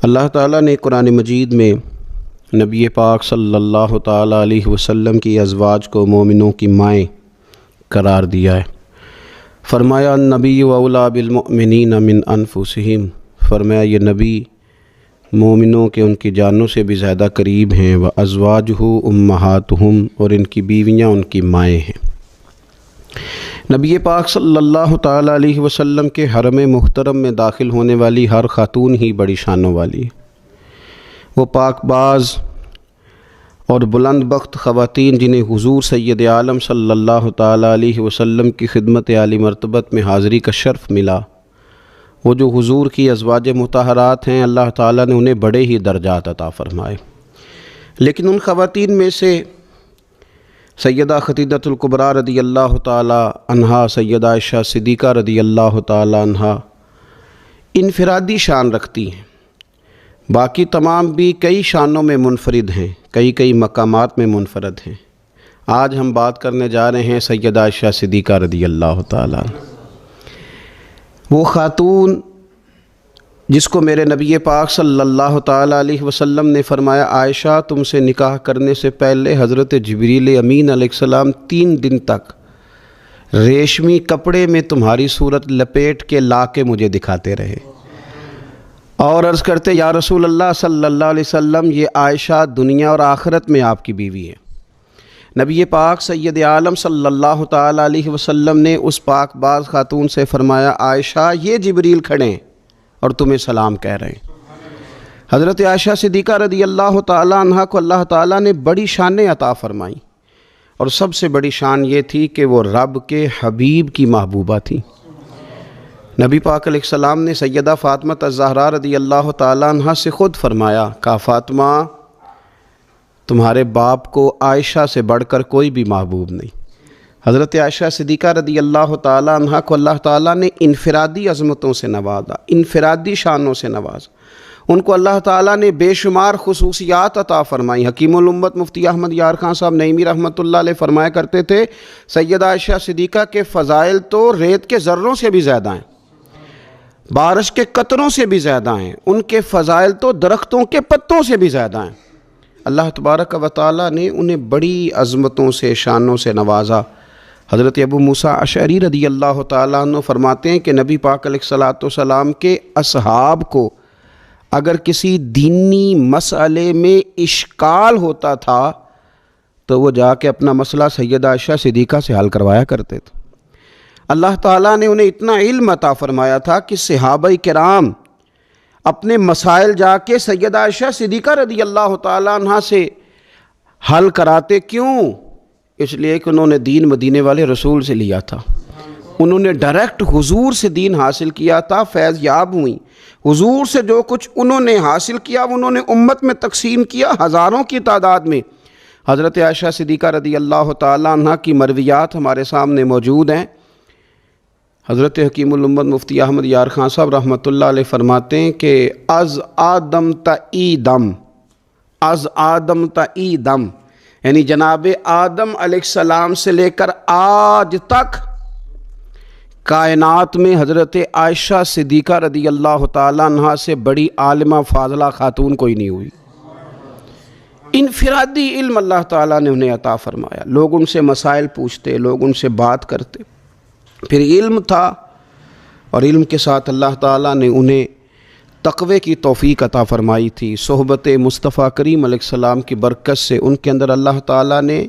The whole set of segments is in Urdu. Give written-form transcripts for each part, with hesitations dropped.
اللہ تعالیٰ نے قرآن مجید میں نبی پاک صلی اللہ تعالیٰ علیہ وسلم کی ازواج کو مومنوں کی مائیں قرار دیا ہے۔ فرمایا النبی اولیٰ بالمؤمنین من انفسہم، فرمایا یہ نبی مومنوں کے ان کی جانوں سے بھی زیادہ قریب ہیں، وازواجہ امہاتہم، اور ان کی بیویاں ان کی مائیں ہیں۔ نبی پاک صلی اللہ تعالیٰ علیہ وسلم کے حرم محترم میں داخل ہونے والی ہر خاتون ہی بڑی شانوں والی ہے۔ وہ پاک باز اور بلند بخت خواتین جنہیں حضور سید عالم صلی اللہ تعالیٰ علیہ وسلم کی خدمت عالی مرتبت میں حاضری کا شرف ملا، وہ جو حضور کی ازواج مطہرات ہیں، اللہ تعالیٰ نے انہیں بڑے ہی درجات عطا فرمائے۔ لیکن ان خواتین میں سے سیدہ خدیجۃ الکبریٰ رضی اللہ تعالیٰ عنہا، سیدہ عائشہ صدیقہ رضی اللہ تعالیٰ عنہا انفرادی شان رکھتی ہیں، باقی تمام بھی کئی شانوں میں منفرد ہیں، کئی مقامات میں منفرد ہیں۔ آج ہم بات کرنے جا رہے ہیں سیدہ عائشہ صدیقہ رضی اللہ تعالیٰ عنہ، وہ خاتون جس کو میرے نبی پاک صلی اللہ تعالیٰ علیہ وسلم نے فرمایا عائشہ تم سے نکاح کرنے سے پہلے حضرت جبریل امین علیہ السلام 3 دن تک ریشمی کپڑے میں تمہاری صورت لپیٹ کے لا کے مجھے دکھاتے رہے، اور عرض کرتے یا رسول اللہ صلی اللہ علیہ وسلم یہ عائشہ دنیا اور آخرت میں آپ کی بیوی ہے۔ نبی پاک سید عالم صلی اللہ تعالیٰ علیہ وسلم نے اس پاک باز خاتون سے فرمایا عائشہ یہ جبریل کھڑے ہیں اور تمہیں سلام کہہ رہے ہیں۔ حضرت عائشہ صدیقہ رضی اللہ تعالیٰ عنہ کو اللہ تعالیٰ نے بڑی شانیں عطا فرمائیں، اور سب سے بڑی شان یہ تھی کہ وہ رب کے حبیب کی محبوبہ تھی۔ نبی پاک علیہ السلام نے سیدہ فاطمہ الزہراء رضی اللہ تعالیٰ عنہ سے خود فرمایا، کہا فاطمہ تمہارے باپ کو عائشہ سے بڑھ کر کوئی بھی محبوب نہیں۔ حضرت عائشہ صدیقہ رضی اللہ تعالیٰ عنہ کو اللہ تعالیٰ نے انفرادی عظمتوں سے نوازا، انفرادی شانوں سے نوازا، ان کو اللہ تعالیٰ نے بے شمار خصوصیات عطا فرمائی۔ حکیم الامت مفتی احمد یار خان صاحب نعیمی رحمۃ اللہ علیہ فرمایا کرتے تھے سیدہ عائشہ صدیقہ کے فضائل تو ریت کے ذروں سے بھی زیادہ ہیں، بارش کے قطروں سے بھی زیادہ ہیں، ان کے فضائل تو درختوں کے پتوں سے بھی زیادہ ہیں۔ اللہ تبارک و تعالیٰ نے انہیں بڑی عظمتوں سے شانوں سے نوازا۔ حضرت ابو موسیٰ اشعری رضی اللہ تعالیٰ عنہ فرماتے ہیں کہ نبی پاک علیہ السلام کے اصحاب کو اگر کسی دینی مسئلے میں اشکال ہوتا تھا تو وہ جا کے اپنا مسئلہ سیدہ عائشہ صدیقہ سے حل کروایا کرتے تھے۔ اللہ تعالیٰ نے انہیں اتنا علم عطا فرمایا تھا کہ صحابہ کرام اپنے مسائل جا کے سیدہ عائشہ صدیقہ رضی اللہ تعالیٰ عنہ سے حل کراتے۔ کیوں؟ اس لیے کہ انہوں نے دین مدینے والے رسول سے لیا تھا، انہوں نے ڈائریکٹ حضور سے دین حاصل کیا تھا، فیض یاب ہوئیں۔ حضور سے جو کچھ انہوں نے حاصل کیا انہوں نے امت میں تقسیم کیا ہزاروں کی تعداد میں۔ حضرت عائشہ صدیقہ رضی اللہ تعالیٰ عنہ کی مرویات ہمارے سامنے موجود ہیں۔ حضرت حکیم الامت مفتی احمد یار خان صاحب رحمۃ اللہ علیہ فرماتے ہیں کہ از آدم تا ای دم، یعنی جناب آدم علیہ السلام سے لے کر آج تک کائنات میں حضرت عائشہ صدیقہ رضی اللہ تعالیٰ عنہ سے بڑی عالمہ فاضلہ خاتون کوئی نہیں ہوئی۔ انفرادی علم اللہ تعالیٰ نے انہیں عطا فرمایا، لوگ ان سے مسائل پوچھتے، لوگ ان سے بات کرتے، پھر علم تھا، اور علم کے ساتھ اللہ تعالیٰ نے انہیں تقوی کی توفیق عطا فرمائی تھی۔ صحبت مصطفیٰ کریم علیہ السلام کی برکت سے ان کے اندر اللہ تعالیٰ نے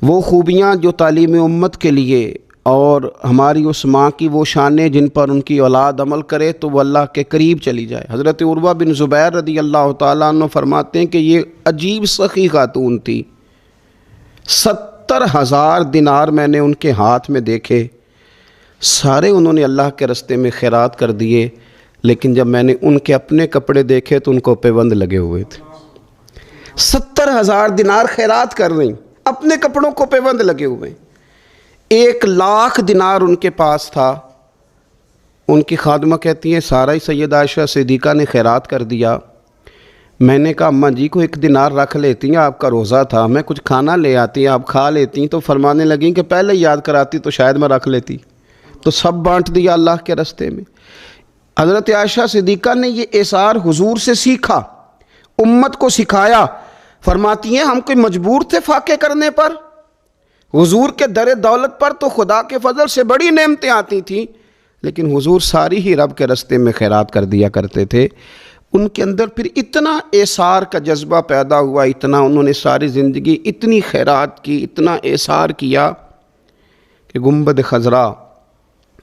وہ خوبیاں جو تعلیم امت کے لیے، اور ہماری اس ماں کی وہ شانیں جن پر ان کی اولاد عمل کرے تو وہ اللہ کے قریب چلی جائے۔ حضرت عروہ بن زبیر رضی اللہ تعالیٰ عنہ فرماتے ہیں کہ یہ عجیب سخی خاتون تھی، 70,000 دینار میں نے ان کے ہاتھ میں دیکھے، سارے انہوں نے اللہ کے راستے میں خیرات کر دیے، لیکن جب میں نے ان کے اپنے کپڑے دیکھے تو ان کو پیوند لگے ہوئے تھے۔ 70,000 دینار خیرات کر رہی، اپنے کپڑوں کو پیوند لگے ہوئے۔ 1,00,000 دینار ان کے پاس تھا۔ ان کی خادمہ کہتی ہیں سارا ہی سیدہ عائشہ صدیقہ نے خیرات کر دیا۔ میں نے کہا اماں جی کو 1 دینار رکھ لیتی ہیں، آپ کا روزہ تھا، میں کچھ کھانا لے آتی، آپ کھا لیتی۔ تو فرمانے لگیں کہ پہلے یاد کراتی تو شاید میں رکھ لیتی، تو سب بانٹ دیا اللہ کے راستے میں۔ حضرت عائشہ صدیقہ نے یہ اثار حضور سے سیکھا، امت کو سکھایا۔ فرماتی ہیں ہم کوئی مجبور تھے فاقے کرنے پر؟ حضور کے در دولت پر تو خدا کے فضل سے بڑی نعمتیں آتی تھیں، لیکن حضور ساری ہی رب کے رستے میں خیرات کر دیا کرتے تھے۔ ان کے اندر پھر اتنا اثار کا جذبہ پیدا ہوا، اتنا انہوں نے ساری زندگی اتنی خیرات کی، اتنا اثار کیا کہ گنبد خضرا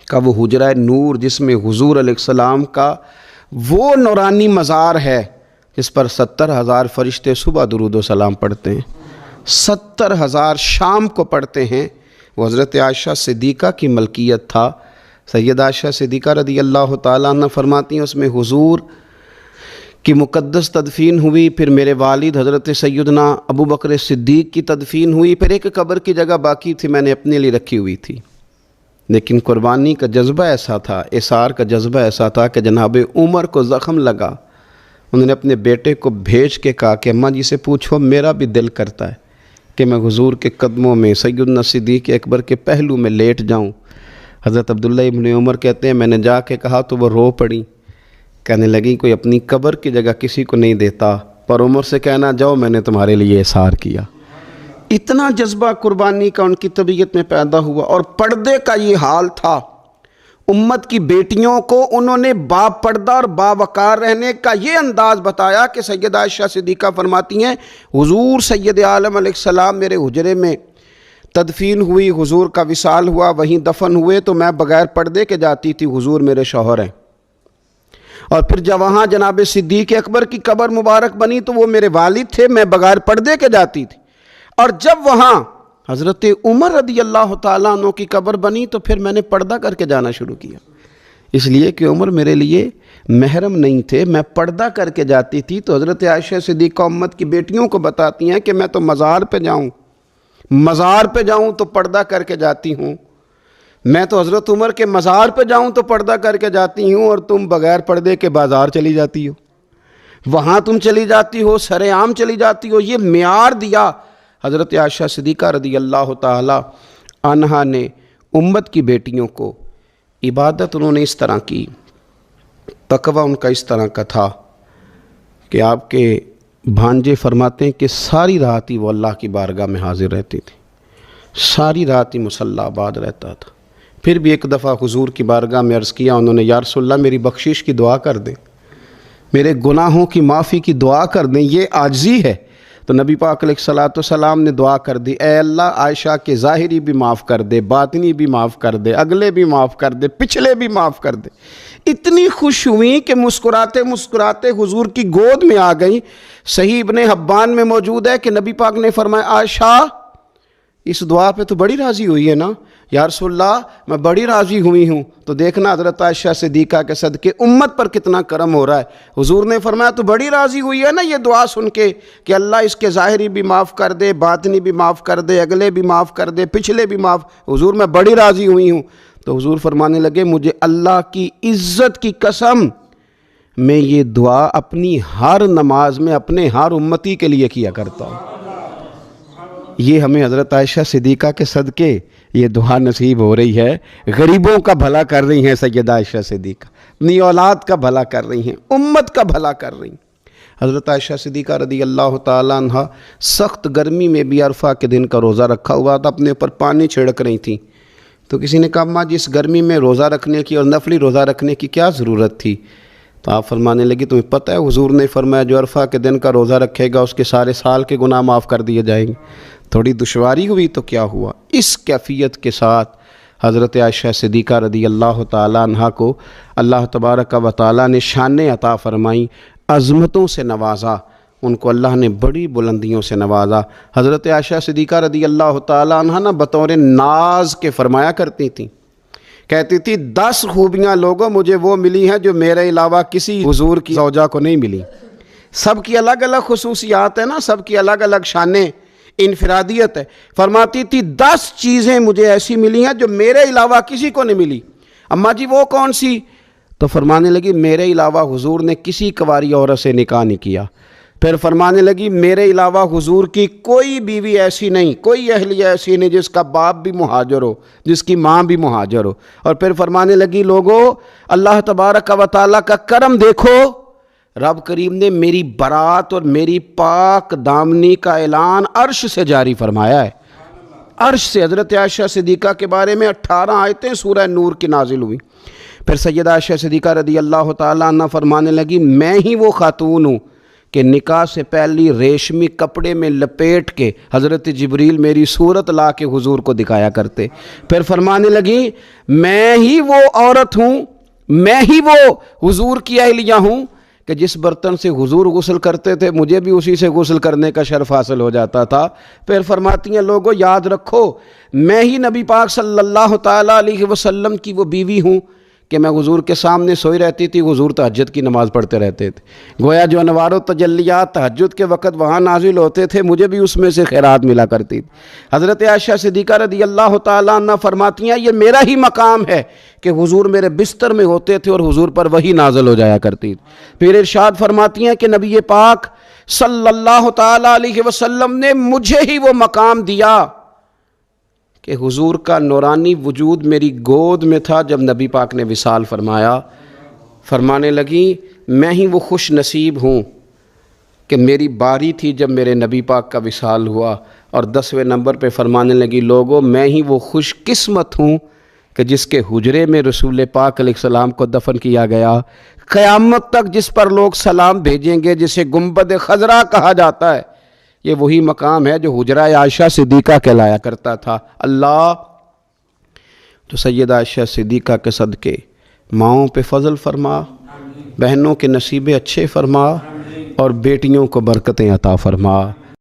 کا وہ حجرہ نور جس میں حضور علیہ السلام کا وہ نورانی مزار ہے جس پر 70,000 فرشتے صبح درود و سلام پڑھتے ہیں، 70,000 شام کو پڑھتے ہیں، وہ حضرت عائشہ صدیقہ کی ملکیت تھا۔ سیدہ عائشہ صدیقہ رضی اللہ تعالیٰ عنہ فرماتی ہیں اس میں حضور کی مقدس تدفین ہوئی، پھر میرے والد حضرت سیدنا ابو بکر صدیق کی تدفین ہوئی، پھر ایک قبر کی جگہ باقی تھی میں نے اپنے لیے رکھی ہوئی تھی۔ لیکن قربانی کا جذبہ ایسا تھا، اثار کا جذبہ ایسا تھا کہ جناب عمر کو زخم لگا، انہوں نے اپنے بیٹے کو بھیج کے کہا کہ اماں جی سے پوچھو میرا بھی دل کرتا ہے کہ میں حضور کے قدموں میں سیدنا صدیق اکبر کے پہلو میں لیٹ جاؤں۔ حضرت عبداللہ ابن عمر کہتے ہیں میں نے جا کے کہا تو وہ رو پڑی، کہنے لگی کوئی اپنی قبر کی جگہ کسی کو نہیں دیتا، پر عمر سے کہنا جاؤ میں نے تمہارے لیے اثار کیا۔ اتنا جذبہ قربانی کا ان کی طبیعت میں پیدا ہوا، اور پردے کا یہ حال تھا۔ امت کی بیٹیوں کو انہوں نے با پردہ اور باوقار رہنے کا یہ انداز بتایا کہ سیدہ عائشہ صدیقہ فرماتی ہیں حضور سید عالم علیہ السلام میرے حجرے میں تدفین ہوئی، حضور کا وصال ہوا، وہیں دفن ہوئے تو میں بغیر پردے کے جاتی تھی، حضور میرے شوہر ہیں۔ اور پھر جب وہاں جناب صدیق اکبر کی قبر مبارک بنی تو وہ میرے والد تھے، میں بغیر پردے کے جاتی تھی۔ اور جب وہاں حضرت عمر رضی اللہ تعالیٰ عنہ کی قبر بنی تو پھر میں نے پردہ کر کے جانا شروع کیا، اس لیے کہ عمر میرے لیے محرم نہیں تھے، میں پردہ کر کے جاتی تھی۔ تو حضرت عائشہ صدیقہ امت کی بیٹیوں کو بتاتی ہیں کہ میں تو مزار پہ جاؤں تو پردہ کر کے جاتی ہوں، میں تو حضرت عمر کے مزار پہ جاؤں تو پردہ کر کے جاتی ہوں، اور تم بغیر پردے کے بازار چلی جاتی ہو، وہاں تم چلی جاتی ہو، سر عام چلی جاتی ہو۔ یہ معیار دیا حضرت عائشہ صدیقہ رضی اللہ تعالی عنہا نے امت کی بیٹیوں کو۔ عبادت انہوں نے اس طرح کی، تقوی ان کا اس طرح کا تھا کہ آپ کے بھانجے فرماتے ہیں کہ ساری رات ہی وہ اللہ کی بارگاہ میں حاضر رہتی تھی، ساری رات ہی مصلی آباد رہتا تھا۔ پھر بھی ایک دفعہ حضور کی بارگاہ میں عرض کیا انہوں نے، یا رسول اللہ میری بخشش کی دعا کر دیں، میرے گناہوں کی معافی کی دعا کر دیں، یہ عاجزی ہے۔ تو نبی پاک علیہ الصلوۃ والسلام نے دعا کر دی، اے اللہ عائشہ کے ظاہری بھی معاف کر دے، باطنی بھی معاف کر دے، اگلے بھی معاف کر دے، پچھلے بھی معاف کر دے۔ اتنی خوش ہوئی کہ مسکراتے مسکراتے حضور کی گود میں آ گئیں۔ صحیح ابن حبان میں موجود ہے کہ نبی پاک نے فرمایا عائشہ اس دعا پہ تو بڑی راضی ہوئی ہے نا؟ یا رسول اللہ میں بڑی راضی ہوئی ہوں۔ تو دیکھنا حضرت عائشہ صدیقہ کے صدقے امت پر کتنا کرم ہو رہا ہے۔ حضور نے فرمایا تو بڑی راضی ہوئی ہے نا یہ دعا سن کے کہ اللہ اس کے ظاہری بھی معاف کر دے، باطنی بھی معاف کر دے، اگلے بھی معاف کر دے، پچھلے بھی معاف۔ حضور میں بڑی راضی ہوئی ہوں۔ تو حضور فرمانے لگے مجھے اللہ کی عزت کی قسم میں یہ دعا اپنی ہر نماز میں اپنے ہر امتی کے لیے کیا کرتا ہوں۔ یہ ہمیں حضرت عائشہ صدیقہ کے صدقے یہ دعا نصیب ہو رہی ہے۔ غریبوں کا بھلا کر رہی ہیں سیدہ عائشہ صدیقہ، اپنی اولاد کا بھلا کر رہی ہیں، امت کا بھلا کر رہی ہیں۔ حضرت عائشہ صدیقہ رضی اللہ تعالیٰ عنہ سخت گرمی میں بھی عرفہ کے دن کا روزہ رکھا ہوا تھا، اپنے اوپر پانی چھڑک رہی تھیں۔ تو کسی نے کہا ماں جی اس گرمی میں روزہ رکھنے کی اور نفلی روزہ رکھنے کی کیا ضرورت تھی؟ تو آپ فرمانے لگی تمہیں پتہ ہے حضور نے فرمایا جو عرفہ کے دن کا روزہ رکھے گا اس کے سارے سال کے گناہ معاف کر دیے جائیں گے۔ تھوڑی دشواری ہوئی تو کیا ہوا؟ اس کیفیت کے ساتھ حضرت عائشہ صدیقہ رضی اللہ تعالیٰ عنہ کو اللہ تبارک و تعالیٰ نے شانیں عطا فرمائیں، عظمتوں سے نوازا، ان کو اللہ نے بڑی بلندیوں سے نوازا۔ حضرت عائشہ صدیقہ رضی اللہ تعالیٰ عنہ نہ بطور ناز کے فرمایا کرتی تھیں، کہتی تھی 10 خوبیاں لوگوں مجھے وہ ملی ہیں جو میرے علاوہ کسی حضور کی زوجہ کو نہیں ملی۔ سب کی الگ الگ خصوصیات ہیں نا، سب کی الگ الگ شانیں، انفرادیت ہے۔ فرماتی تھی 10 چیزیں مجھے ایسی ملی ہیں جو میرے علاوہ کسی کو نہیں ملی۔ اماں جی وہ کون سی؟ تو فرمانے لگی میرے علاوہ حضور نے کسی کنواری عورت سے نکاح نہیں کیا، پھر فرمانے لگی میرے علاوہ حضور کی کوئی بیوی ایسی نہیں، کوئی اہلیہ ایسی نہیں جس کا باپ بھی مہاجر ہو، جس کی ماں بھی مہاجر ہو۔ اور پھر فرمانے لگی لوگو اللہ تبارک و تعالیٰ کا کرم دیکھو، رب کریم نے میری برات اور میری پاک دامنی کا اعلان عرش سے جاری فرمایا ہے۔ عرش سے حضرت عائشہ صدیقہ کے بارے میں 18 آیتیں سورہ نور کی نازل ہوئی۔ پھر سیدہ عائشہ صدیقہ رضی اللہ تعالیٰ عنہ فرمانے لگی میں ہی وہ خاتون ہوں کہ نکاح سے پہلی ریشمی کپڑے میں لپیٹ کے حضرت جبریل میری صورت لا کے حضور کو دکھایا کرتے۔ پھر فرمانے لگی میں ہی وہ عورت ہوں، میں ہی وہ حضور کی اہلیہ ہوں کہ جس برتن سے حضور غسل کرتے تھے مجھے بھی اسی سے غسل کرنے کا شرف حاصل ہو جاتا تھا۔ پھر فرماتی ہیں لوگوں یاد رکھو میں ہی نبی پاک صلی اللہ تعالیٰ علیہ وسلم کی وہ بیوی ہوں کہ میں حضور کے سامنے سوئی رہتی تھی، حضور تہجد کی نماز پڑھتے رہتے تھے، گویا جو انوار و تجلیات تہجد کے وقت وہاں نازل ہوتے تھے مجھے بھی اس میں سے خیرات ملا کرتی تھی۔ حضرت عائشہ صدیقہ رضی اللہ تعالیٰ عنہ فرماتی ہیں یہ میرا ہی مقام ہے کہ حضور میرے بستر میں ہوتے تھے اور حضور پر وحی نازل ہو جایا کرتی تھی۔ پھر ارشاد فرماتی ہیں کہ نبی پاک صلی اللہ تعالیٰ علیہ وسلم نے مجھے ہی وہ مقام دیا کہ حضور کا نورانی وجود میری گود میں تھا جب نبی پاک نے وصال فرمایا۔ فرمانے لگی میں ہی وہ خوش نصیب ہوں کہ میری باری تھی جب میرے نبی پاک کا وصال ہوا۔ اور 10ویں نمبر پہ فرمانے لگی لوگوں میں ہی وہ خوش قسمت ہوں کہ جس کے حجرے میں رسول پاک علیہ السلام کو دفن کیا گیا۔ قیامت تک جس پر لوگ سلام بھیجیں گے جسے گنبد خضرا کہا جاتا ہے، یہ وہی مقام ہے جو حجرہ عائشہ صدیقہ کہلایا کرتا تھا۔ اللہ تو سیدہ عائشہ صدیقہ کے صدقے ماؤں پہ فضل فرما، بہنوں کے نصیبے اچھے فرما، اور بیٹیوں کو برکتیں عطا فرما۔